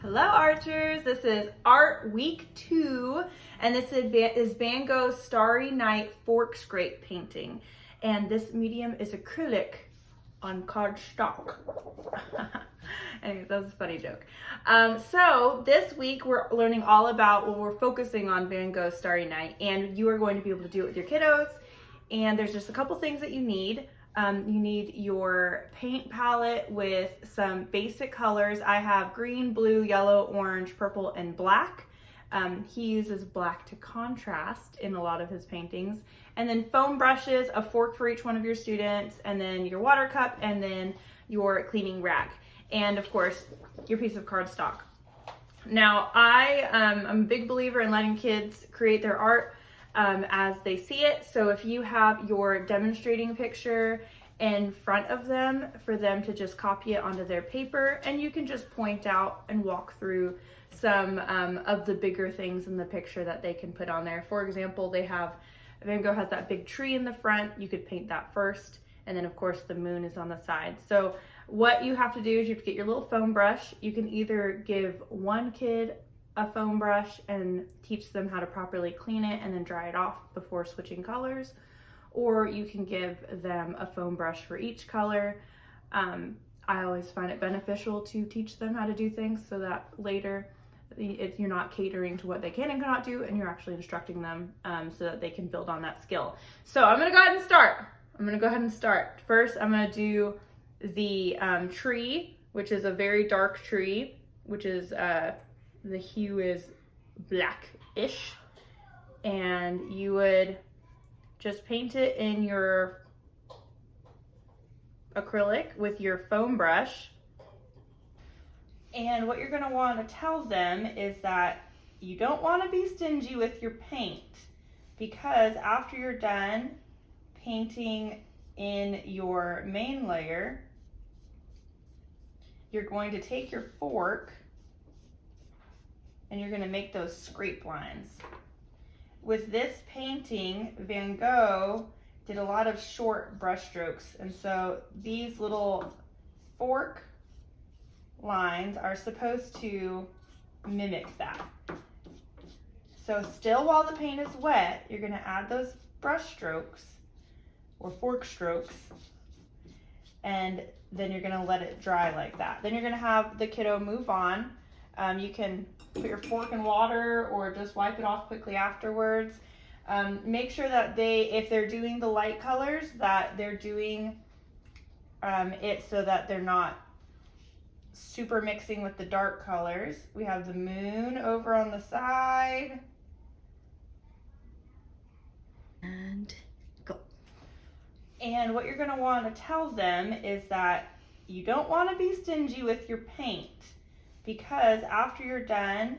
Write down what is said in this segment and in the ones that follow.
Hello archers, this is art week 2 and this is Van Gogh's Starry Night fork scrape painting, and this medium is acrylic on cardstock. Anyways, that was a funny joke. So this week we're learning all about, well, we're focusing on Van Gogh's Starry Night, and you are going to be able to do it with your kiddos. And there's just a couple things that you need. You need your paint palette with some basic colors. I have green, blue, yellow, orange, purple, and black. He uses black to contrast in a lot of his paintings. And then foam brushes, a fork for each one of your students, and then your water cup, and then your cleaning rag. And of course, your piece of cardstock. Now, I'm a big believer in letting kids create their art as they see it. So if you have your demonstrating picture in front of them, for them to just copy it onto their paper, and you can just point out and walk through some of the bigger things in the picture that they can put on there. For example, Van Gogh has that big tree in the front. You could paint that first, and then of course the moon is on the side. So what you have to do is you have to get your little foam brush. You can either give one kid a foam brush and teach them how to properly clean it and then dry it off before switching colors, or you can give them a foam brush for each color. I always find it beneficial to teach them how to do things so that later you're not catering to what they can and cannot do, and you're actually instructing them so that they can build on that skill. So I'm gonna go ahead and start. First, I'm gonna do the tree, which is a very dark tree, which is the hue is blackish, and you would just paint it in your acrylic with your foam brush. And what you're going to want to tell them is that you don't want to be stingy with your paint, because after you're done painting in your main layer, you're going to take your fork and you're going to make those scrape lines. With this painting, Van Gogh did a lot of short brush strokes, and so these little fork lines are supposed to mimic that. So still, while the paint is wet, you're going to add those brush strokes or fork strokes, and then you're going to let it dry like that. Then you're going to have the kiddo move on. You can put your fork in water or just wipe it off quickly afterwards. Make sure that if they're doing the light colors, that they're doing it so that they're not super mixing with the dark colors. We have the moon over on the side. And go. And what you're going to want to tell them is that you don't want to be stingy with your paint, because after you're done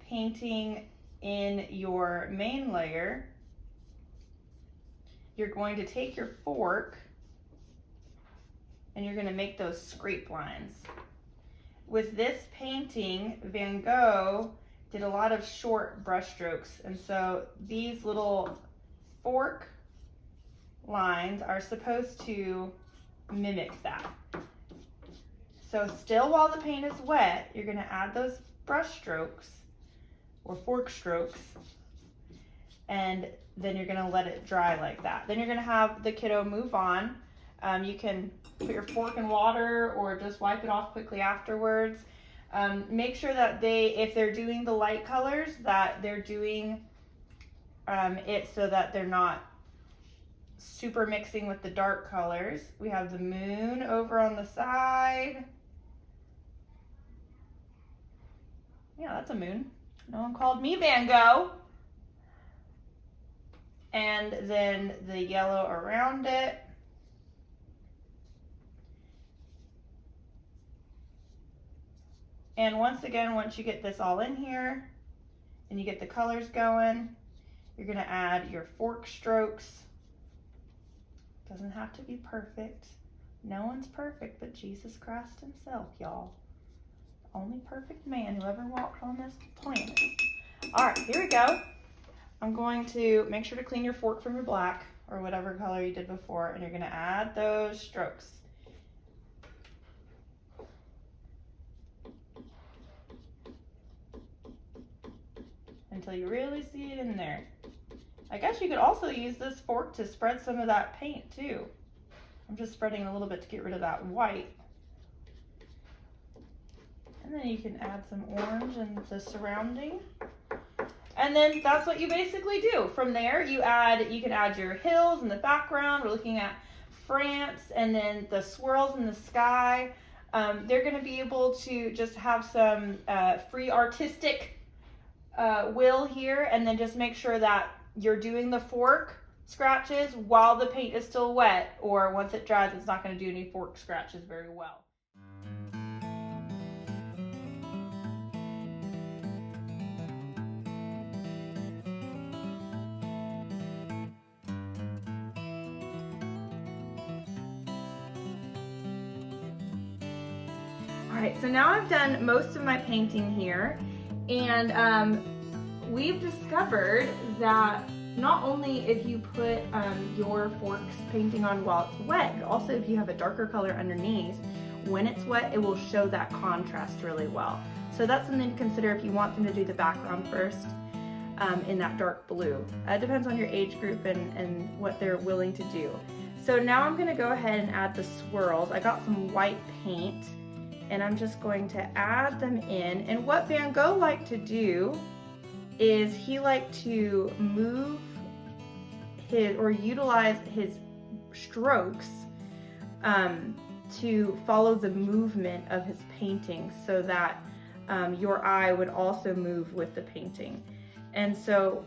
painting in your main layer, you're going to take your fork and you're going to make those scrape lines. With this painting, Van Gogh did a lot of short brush strokes, and so these little fork lines are supposed to mimic that. So still, while the paint is wet, you're going to add those brush strokes or fork strokes, and then you're going to let it dry like that. Then you're going to have the kiddo move on. You can put your fork in water or just wipe it off quickly afterwards. Make sure that if they're doing the light colors, that they're doing it so that they're not super mixing with the dark colors. We have the moon over on the side. Yeah, that's a moon. No one called me Van Gogh. And then the yellow around it. And once again, once you get this all in here and you get the colors going, you're going to add your fork strokes. Doesn't have to be perfect. No one's perfect but Jesus Christ himself, y'all. Only perfect man who ever walked on this planet. All right, here we go. I'm going to make sure to clean your fork from your black or whatever color you did before, and you're going to add those strokes. until you really see it in there. I guess you could also use this fork to spread some of that paint too. I'm just spreading a little bit to get rid of that white. And then you can add some orange and the surrounding. And then that's what you basically do. From there, you can add your hills in the background. We're looking at France, and then the swirls in the sky. They're going to be able to just have some free artistic will here, and then just make sure that you're doing the fork scratches while the paint is still wet, or once it dries, it's not going to do any fork scratches very well. Alright, so now I've done most of my painting here, and we've discovered that not only if you put your forks painting on while it's wet, but also if you have a darker color underneath, when it's wet, it will show that contrast really well. So that's something to consider if you want them to do the background first in that dark blue. It depends on your age group and what they're willing to do. So now I'm going to go ahead and add the swirls. I got some white paint, and I'm just going to add them in. And what Van Gogh liked to do is he liked to move utilize his strokes to follow the movement of his painting, so that your eye would also move with the painting. And so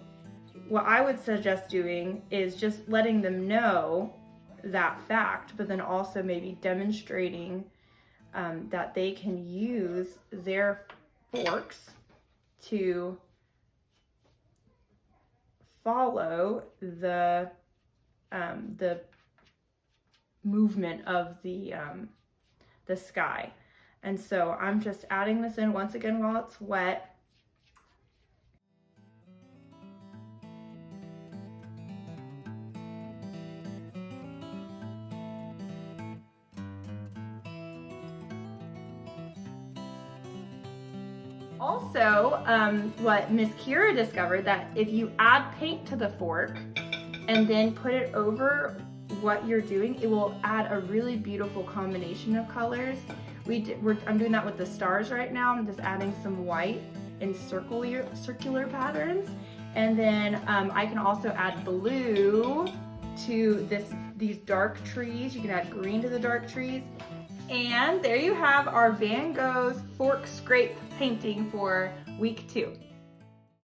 what I would suggest doing is just letting them know that fact, but then also maybe demonstrating that they can use their forks to follow the movement of the sky. And so I'm just adding this in once again while it's wet. Also, what Miss Kira discovered, that if you add paint to the fork and then put it over what you're doing, it will add a really beautiful combination of colors. I'm doing that with the stars right now. I'm just adding some white in circular patterns, and then I can also add blue to these dark trees. You can add green to the dark trees. And there you have our Van Gogh's Fork Scrape painting for week 2.